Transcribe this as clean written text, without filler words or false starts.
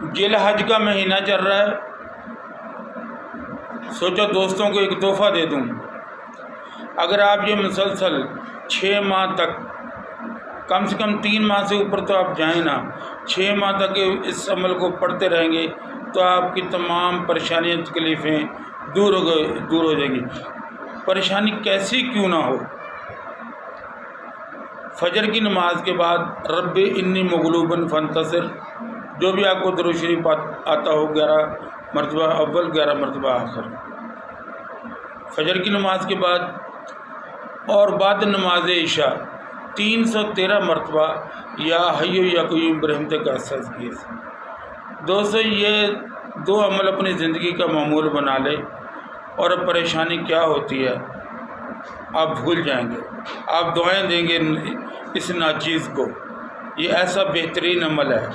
ذی الحج کا مہینہ چل رہا ہے، سوچا دوستوں کو ایک تحفہ دے دوں۔ اگر آپ یہ مسلسل 6 ماہ تک، کم سے کم 3 ماہ سے اوپر تو آپ جائیں نا، 6 ماہ تک اس عمل کو پڑھتے رہیں گے تو آپ کی تمام پریشانیاں تکلیفیں دور ہو جائیں گی۔ پریشانی کیسی کیوں نہ ہو، فجر کی نماز کے بعد رب انی مغلوب فانتصر، جو بھی آپ کو درود شریف آتا ہو 11 مرتبہ اول 11 مرتبہ آخر، فجر کی نماز کے بعد اور بعد نماز عشاء 313 مرتبہ یا حی یا قیوم برحمتک استغیث۔ دوستو یہ 2 عمل اپنی زندگی کا معمول بنا لے اور پریشانی کیا ہوتی ہے آپ بھول جائیں گے، آپ دعائیں دیں گے اس ناچیز کو۔ یہ ایسا بہترین عمل ہے۔